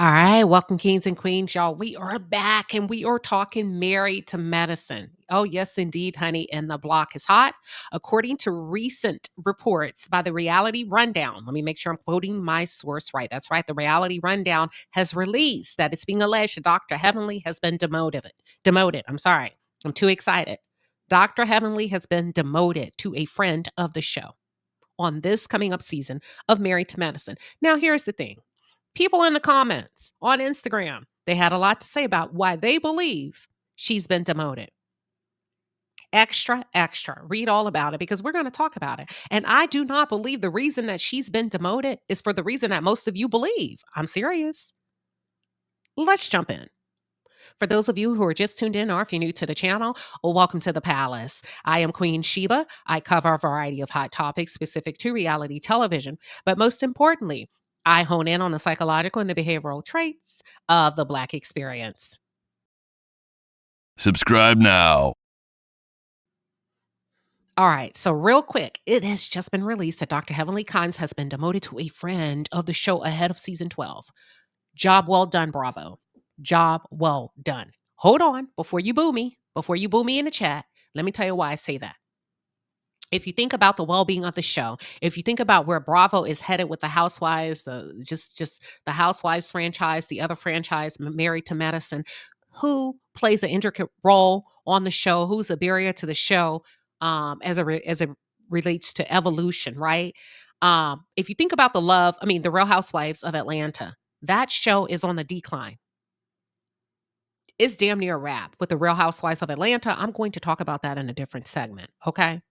All right, welcome, kings and queens, y'all. We are back and we are talking married to medicine. Oh, yes, indeed, honey. And the block is hot. According to recent reports by the Reality Rundown, let me make sure I'm quoting my source right. That's right. The Reality Rundown has released that it's being alleged that Dr. Heavenly has been demoted. Demoted. I'm sorry. I'm too excited. Dr. Heavenly has been demoted to a friend of the show on this coming up season of Married to Medicine. Now, here's the thing. People in the comments on Instagram, they had a lot to say about why they believe she's been demoted. Extra, extra. Read all about it because we're going to talk about it. And I do not believe the reason that she's been demoted is for the reason that most of you believe. I'm serious. Let's jump in. For those of you who are just tuned in, or if you're new to the channel, well, welcome to the palace. I am Queen Sheba. I cover a variety of hot topics specific to reality television, but most importantly, I hone in on the psychological and the behavioral traits of the Black experience. Subscribe now. All right, so real quick, it has just been released that Dr. Heavenly Kimes has been demoted to a friend of the show ahead of season 12. Job well done, Bravo. Job well done. Hold on before you boo me, in the chat. Let me tell you why I say that. If you think about the well-being of the show, if you think about where Bravo is headed with the Housewives, just the Housewives franchise, the other franchise, Married to Medicine, who plays an intricate role on the show? Who's a barrier to the show as it relates to evolution, right? If you think about the Real Housewives of Atlanta, that show is on the decline. It's damn near a wrap with the Real Housewives of Atlanta. I'm going to talk about that in a different segment, okay?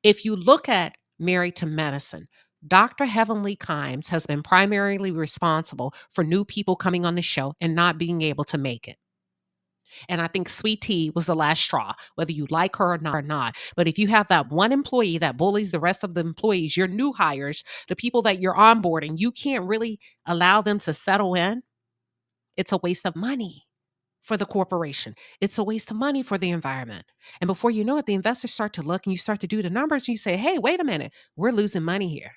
If you look at Married to Medicine, Dr. Heavenly Kimes has been primarily responsible for new people coming on the show and not being able to make it. And I think Sweet Tea was the last straw, whether you like her or not. But if you have that one employee that bullies the rest of the employees, your new hires, the people that you're onboarding, you can't really allow them to settle in. It's a waste of money for the corporation. It's a waste of money for the environment. And before you know it, the investors start to look and you start to do the numbers and you say, hey, wait a minute, we're losing money here.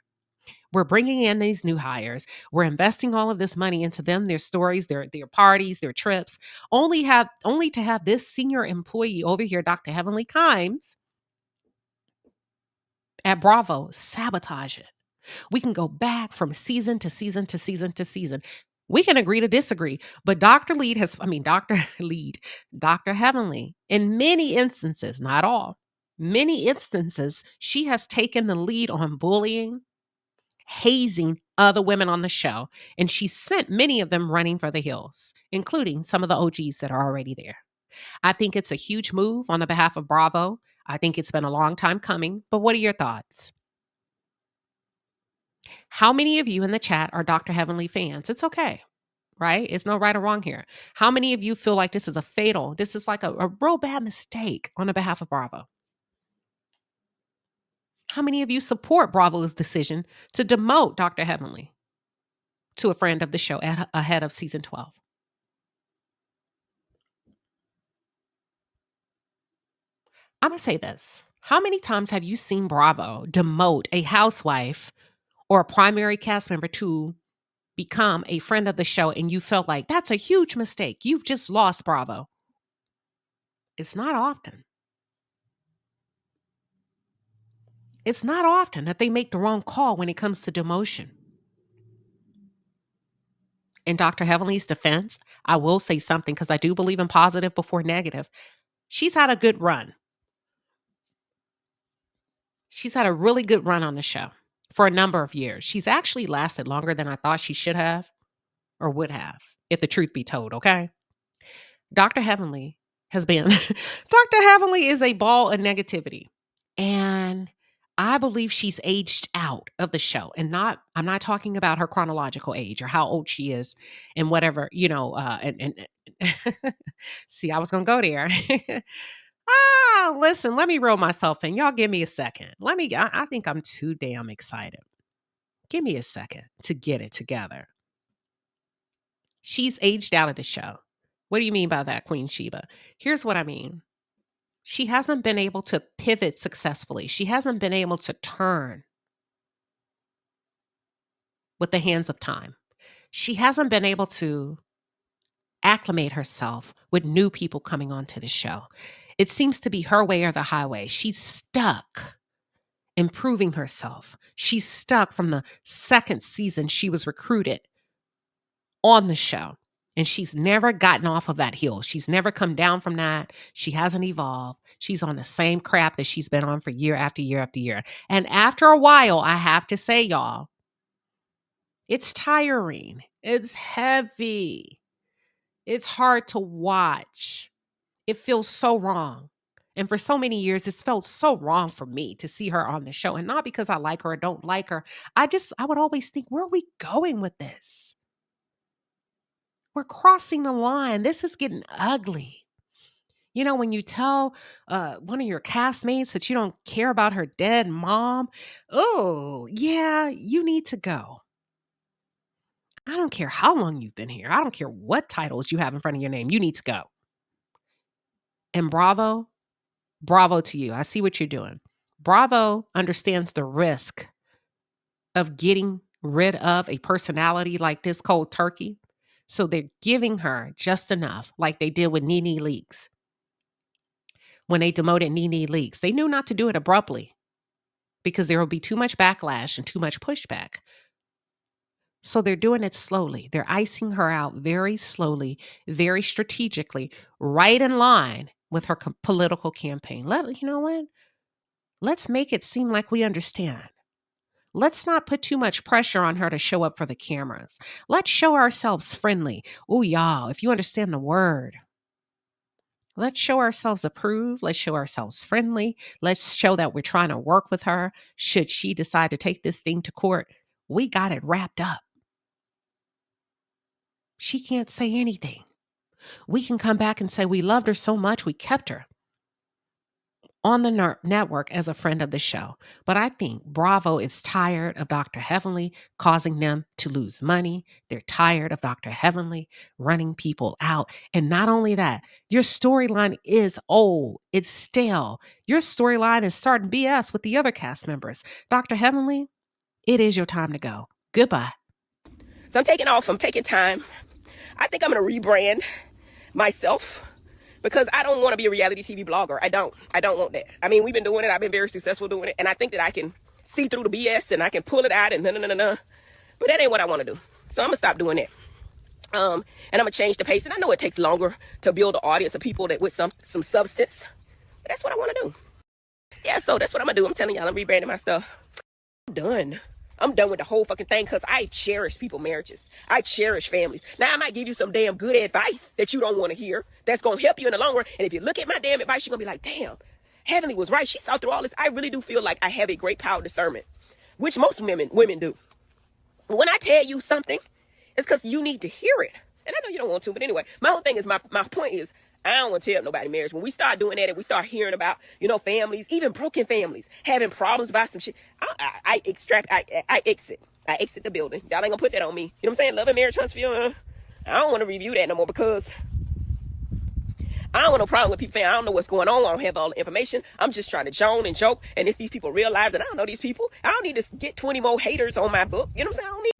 We're bringing in these new hires. We're investing all of this money into them, their stories, their parties, their trips, only to have this senior employee over here, Dr. Heavenly Kimes, at Bravo sabotage it. We can go back from season to season to season to season. We can agree to disagree, but Dr. Heavenly, in many instances, not all, many instances, she has taken the lead on bullying, hazing other women on the show, and she sent many of them running for the hills, including some of the OGs that are already there. I think it's a huge move on the behalf of Bravo. I think it's been a long time coming, but what are your thoughts? How many of you in the chat are Dr. Heavenly fans? It's okay, right? It's no right or wrong here. How many of you feel like this is like a real bad mistake on the behalf of Bravo? How many of you support Bravo's decision to demote Dr. Heavenly to a friend of the show ahead of season 12? I'm going to say this. How many times have you seen Bravo demote a housewife or a primary cast member to become a friend of the show and you felt like that's a huge mistake? You've just lost Bravo. It's not often. It's not often that they make the wrong call when it comes to demotion. In Dr. Heavenly's defense, I will say something because I do believe in positive before negative. She's had a good run. She's had a really good run on the show for a number of years. She's actually lasted longer than I thought she should have or would have, if the truth be told, okay? Dr. Heavenly has been, Dr. Heavenly is a ball of negativity. And I believe she's aged out of the show I'm not talking about her chronological age or how old she is and whatever, see, I was going to go there. Listen, let me reel myself in. Y'all give me a second. I think I'm too damn excited. Give me a second to get it together. She's aged out of the show. What do you mean by that, Queen Sheba? Here's what I mean. She hasn't been able to pivot successfully. She hasn't been able to turn with the hands of time. She hasn't been able to acclimate herself with new people coming onto the show. It seems to be her way or the highway. She's stuck improving herself. She's stuck from the second season she was recruited on the show. And she's never gotten off of that hill. She's never come down from that. She hasn't evolved. She's on the same crap that she's been on for year after year after year. And after a while, I have to say, y'all, it's tiring. It's heavy. It's hard to watch. It feels so wrong. And for so many years, it's felt so wrong for me to see her on the show. And not because I like her or don't like her. I would always think, where are we going with this? We're crossing the line. This is getting ugly. You know, when you tell one of your castmates that you don't care about her dead mom, oh, yeah, you need to go. I don't care how long you've been here. I don't care what titles you have in front of your name. You need to go. And bravo to you. I see what you're doing. Bravo understands the risk of getting rid of a personality like this cold turkey. So they're giving her just enough, like they did with Nene Leakes. When they demoted Nene Leakes, they knew not to do it abruptly because there will be too much backlash and too much pushback. So they're doing it slowly. They're icing her out very slowly, very strategically, right in line with her political campaign. You know what? Let's make it seem like we understand. Let's not put too much pressure on her to show up for the cameras. Let's show ourselves friendly. Oh, y'all, if you understand the word. Let's show ourselves approved. Let's show ourselves friendly. Let's show that we're trying to work with her. Should she decide to take this thing to court, we got it wrapped up. She can't say anything. We can come back and say we loved her so much, we kept her on the network as a friend of the show. But I think Bravo is tired of Dr. Heavenly causing them to lose money. They're tired of Dr. Heavenly running people out. And not only that, your storyline is old. It's stale. Your storyline is starting BS with the other cast members. Dr. Heavenly, it is your time to go. Goodbye. So I'm taking off. I'm taking time. I think I'm going to rebrand myself, because I don't want to be a reality TV blogger. I don't want that. I mean, we've been doing it. I've been very successful doing it. And I think that I can see through the BS and I can pull it out and no. But that ain't what I want to do. So I'm going to stop doing that. And I'm going to change the pace. And I know it takes longer to build an audience of people that with some substance. But that's what I want to do. Yeah, so that's what I'm going to do. I'm telling y'all, I'm rebranding my stuff. I'm done with the whole fucking thing, because I cherish people's marriages. I cherish families. Now, I might give you some damn good advice that you don't want to hear that's going to help you in the long run. And if you look at my damn advice, you're going to be like, damn, Heavenly was right. She saw through all this. I really do feel like I have a great power of discernment, which most women do. When I tell you something, it's because you need to hear it. And I know you don't want to, but anyway, my whole thing is, my point is, I don't want to tell nobody marriage. When we start doing that and we start hearing about, families, even broken families, having problems about some shit, I exit. I exit the building. Y'all ain't gonna put that on me. You know what I'm saying? Love and marriage hunts for you. I don't want to review that no more, because I don't want no problem with people saying I don't know what's going on. I don't have all the information. I'm just trying to joke, and it's these people realize that I don't know these people. I don't need to get 20 more haters on my book. You know what I'm saying? I don't need